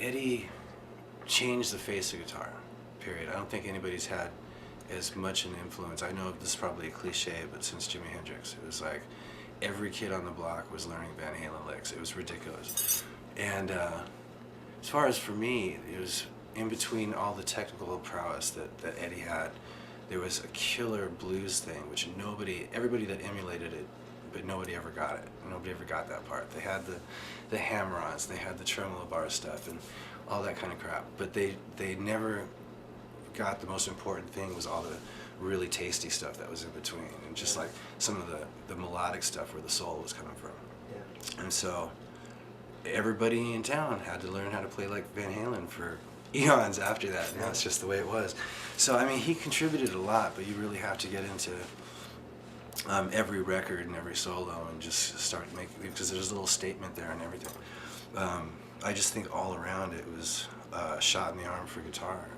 Eddie changed the face of guitar, period. I don't think anybody's had as much an influence. I know this is probably a cliche, but since Jimi Hendrix, it was like every kid on the block was learning Van Halen licks. It was ridiculous. And as far as for me, it was in between all the technical prowess that Eddie had, there was a killer blues thing, which everybody that emulated it, but nobody ever got it. Nobody ever got that part. They had the hammer-ons, they had the tremolo bar stuff, and all that kind of crap. But they never got the most important thing, was all the really tasty stuff that was in between, and just like some of the melodic stuff where the soul was coming from. Yeah. And so everybody in town had to learn how to play like Van Halen for eons after that, and that's just the way it was. So I mean, he contributed a lot, but you really have to get into every record and every solo and just start making, because there's a little statement there and everything. I just think all around it was a shot in the arm for guitar.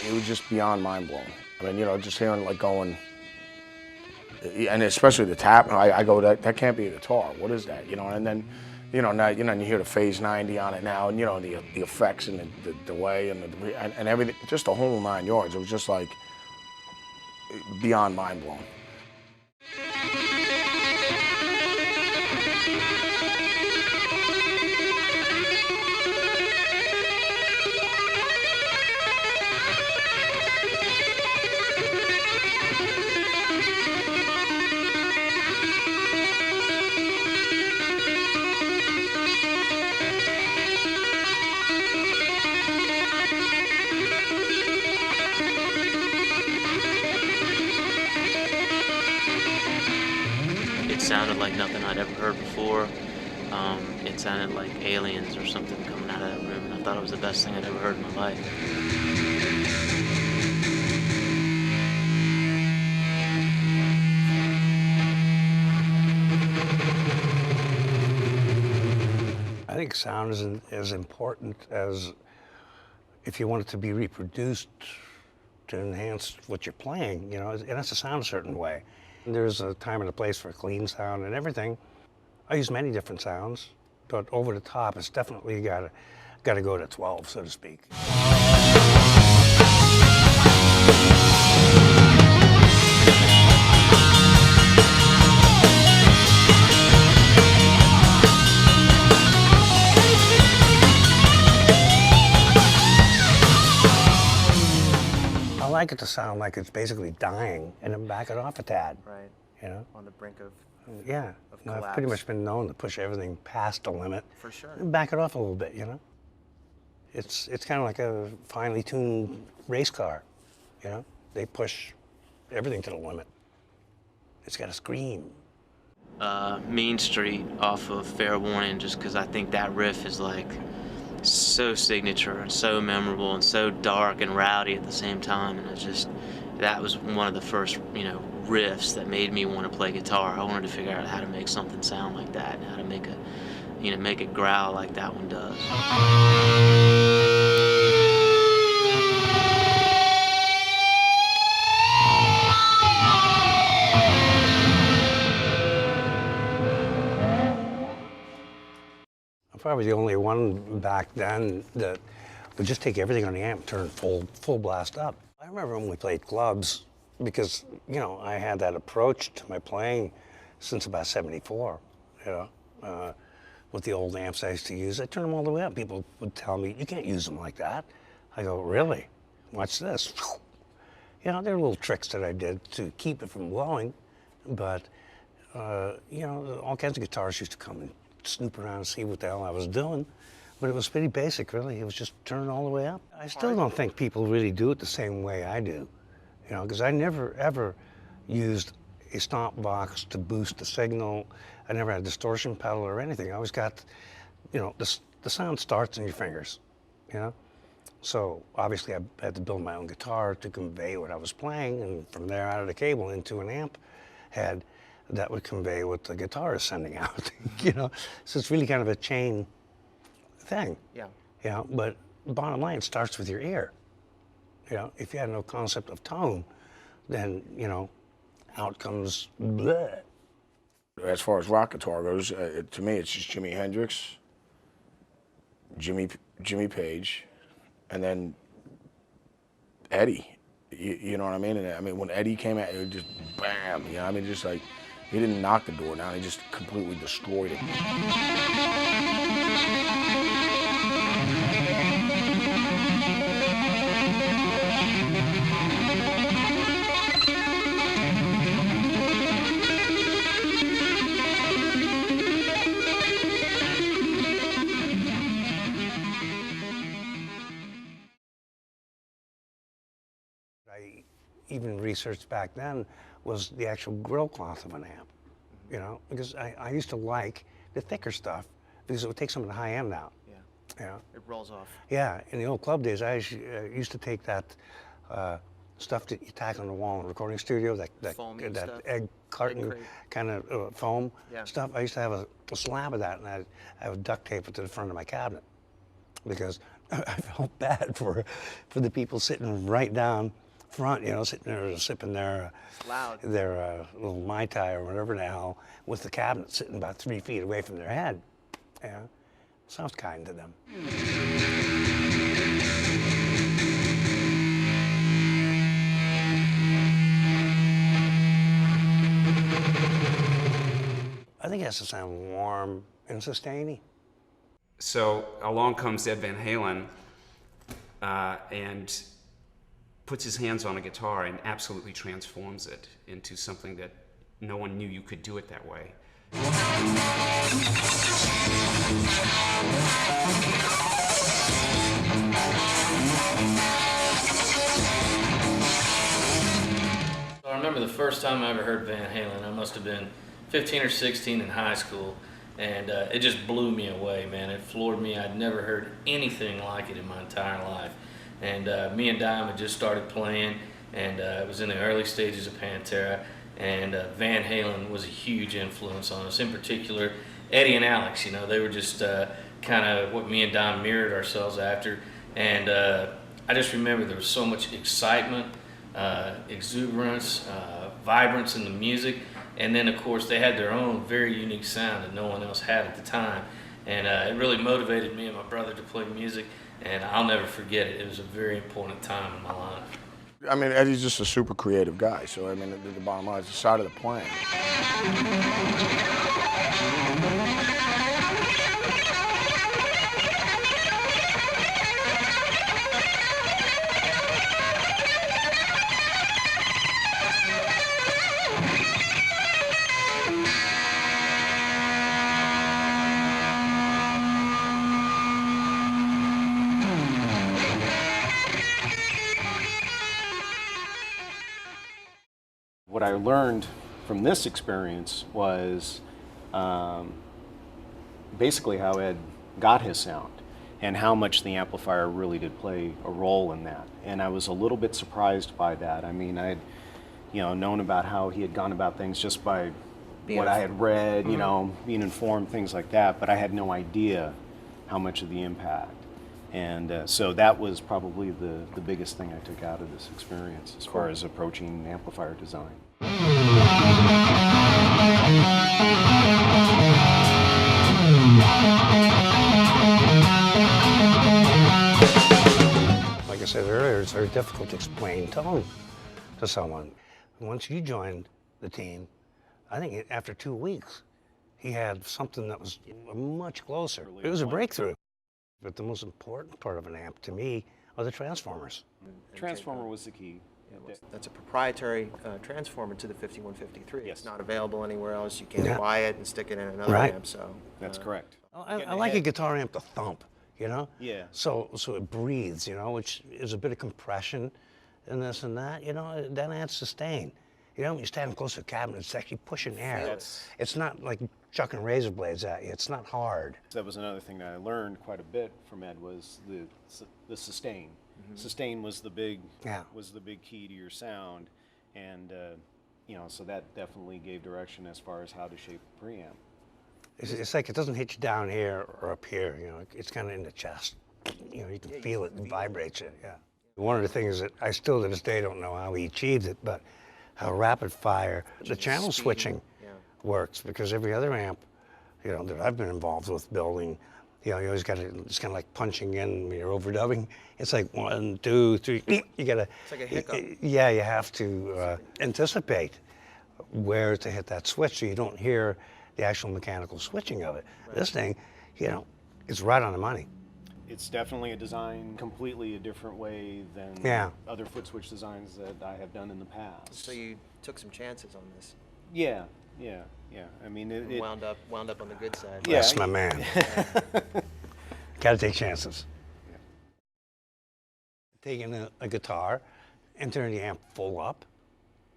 It was just beyond mind-blowing. I mean, you know, just hearing like going, and especially the tap, I go, that can't be a guitar, what is that? You know, and then, now you hear the phase 90 on it now, and the effects and the delay and everything, just the whole 9 yards. It was just like beyond mind-blowing. It sounded like nothing I'd ever heard before. It sounded like aliens or something coming out of that room, and I thought it was the best thing I'd ever heard in my life. I think sound is as important as if you want it to be reproduced to enhance what you're playing, it has to sound a certain way. There's a time and a place for a clean sound and everything. I use many different sounds, but over the top, it's definitely got to go to 12, so to speak. I like it to sound like it's basically dying, and then back it off a tad. Right. On the brink of Yeah. collapse. I've pretty much been known to push everything past the limit. For sure. And back it off a little bit, It's kind of like a finely tuned race car, They push everything to the limit. It's got to scream. Mean Street off of Fair Warning, just because I think that riff is like so signature and so memorable and so dark and rowdy at the same time, and that was one of the first riffs that made me want to play guitar. I wanted to figure out how to make something sound like that and how to make it growl like that one does. I'm probably the only one back then that would just take everything on the amp, turn full blast up. I remember when we played clubs, because I had that approach to my playing since about '74. With the old amps I used to use, I turned them all the way up. People would tell me, "You can't use them like that." I go, "Really? Watch this." There are little tricks that I did to keep it from blowing, but all kinds of guitarists used to come and snoop around and see what the hell I was doing. But it was pretty basic, really. It was just turn all the way up. I still don't think people really do it the same way I do, you know, because I never ever used a stomp box to boost the signal. I never had a distortion pedal or anything. I always got, you know, the sound starts in your fingers, you know. So obviously I had to build my own guitar to convey what I was playing, and from there out of the cable into an amp head that would convey what the guitar is sending out, you know. So it's really kind of a chain thing. Yeah. You know, but bottom line, it starts with your ear. You know, if you had no concept of tone, then, you know, out comes bleh. As far as rock guitar goes, to me, it's just Jimi Hendrix, Jimmy Page, and then Eddie. You know what I mean? And I mean, when Eddie came out, it was just bam. You know, I mean, just like he didn't knock the door down; he just completely destroyed it. I even researched back then was the actual grill cloth of an amp, you know, because I used to like the thicker stuff because it would take some of the high end out. Yeah. You know? It rolls off. Yeah, in the old club days, I used to take that stuff that you tack on the wall in a recording studio, that Foamy that stuff. egg carton crate. kind of foam Yeah. stuff. I used to have a slab of that, and I would duct tape it to the front of my cabinet because I felt bad for the people sitting right down front, you know, sitting there sipping their Loud. their little Mai Tai or whatever the hell, with the cabinet sitting about 3 feet away from their head. Yeah, sounds kind to them. I think it has to sound warm and sustaining. So along comes Ed Van Halen and puts his hands on a guitar and absolutely transforms it into something that no one knew you could do it that way. I remember the first time I ever heard Van Halen. I must have been 15 or 16 in high school, and it just blew me away, man. It floored me. I'd never heard anything like it in my entire life. And me and Dime had just started playing, and it was in the early stages of Pantera, and Van Halen was a huge influence on us. In particular, Eddie and Alex, you know, they were just kind of what me and Dime mirrored ourselves after. And I just remember there was so much excitement, exuberance, vibrance in the music. And then, of course, they had their own very unique sound that no one else had at the time. And it really motivated me and my brother to play music, and I'll never forget it. It was a very important time in my life. I mean, Eddie's just a super creative guy, so I mean, the bottom line is the side of the playing. What I learned from this experience was basically how Ed got his sound and how much the amplifier really did play a role in that. And I was a little bit surprised by that. I mean, I'd known about how he had gone about things just by what I had read, you know, being informed, things like that, but I had no idea how much of the impact. And so that was probably the biggest thing I took out of this experience as far as approaching amplifier design. Like I said earlier, it's very difficult to explain tone to someone. Once you joined the team, I think after 2 weeks, he had something that was much closer. It was a breakthrough. But the most important part of an amp to me are the transformers. Transformer was the key. That's a proprietary transformer to the 5153. Yes. It's not available anywhere else. You can't buy it and stick it in another Right. amp. So That's correct. I like a guitar amp to thump. you know? Yeah. So it breathes, you know, which is a bit of compression and this and that, you know, then adds sustain. You know, when you stand close to a cabinet, it's actually pushing air. It's not like chucking razor blades at you. It's not hard. That was another thing that I learned quite a bit from Ed was the sustain. Sustain was the big key to your sound, and you know, so that definitely gave direction as far as how to shape the preamp. It's like it doesn't hit you down here or up here. You know, it's kind of in the chest. You know, you can feel it. It vibrates it. Yeah. One of the things that I still to this day don't know how he achieved it, but how rapid fire the channel switching works, because every other amp, you know, that I've been involved with building, you know, you always got to, it's kind of like punching in when you're overdubbing. It's like 1, 2, 3, you got to. It's like a hiccup. Yeah, you have to anticipate where to hit that switch so you don't hear the actual mechanical switching of it. Right. This thing, you know, it's right on the money. It's definitely a design completely a different way than other foot switch designs that I have done in the past. So you took some chances on this. Yeah. I mean, it wound up on the good side. Yeah, that's my man. Got to take chances. Yeah. Taking a guitar and turning the amp full up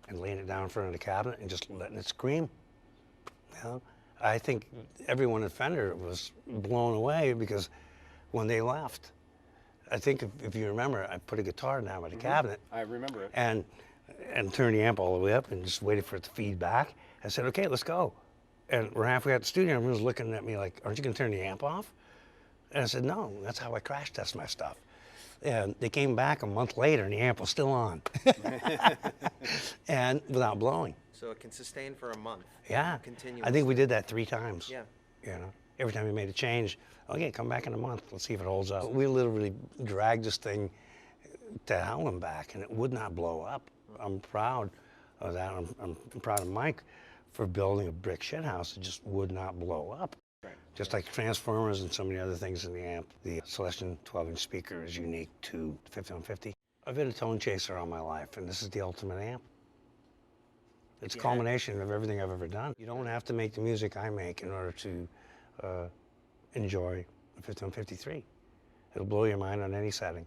and laying it down in front of the cabinet and just letting it scream. You know, I think everyone at Fender was blown away because when they left, I think if you remember, I put a guitar down by the cabinet. I remember it. And turned the amp all the way up and just waited for it to feed back. I said, okay, let's go. And we're halfway out the studio, and everyone was looking at me like, aren't you gonna turn the amp off? And I said, no, that's how I crash test my stuff. And they came back a month later, and the amp was still on. And without blowing. So it can sustain for a month. Yeah. Continuously. I think we did that 3 times. Yeah. You know, every time we made a change, okay, come back in a month, let's see if it holds up. We literally dragged this thing to hell and back, and it would not blow up. I'm proud of that. I'm proud of Mike for building a brick shit house that just would not blow up. Right. Just like transformers and so many other things in the amp. The Celestion 12-inch speaker is unique to the 5150. I've been a tone chaser all my life, and this is the ultimate amp. It's a culmination of everything I've ever done. You don't have to make the music I make in order to enjoy the 5153. It'll blow your mind on any setting.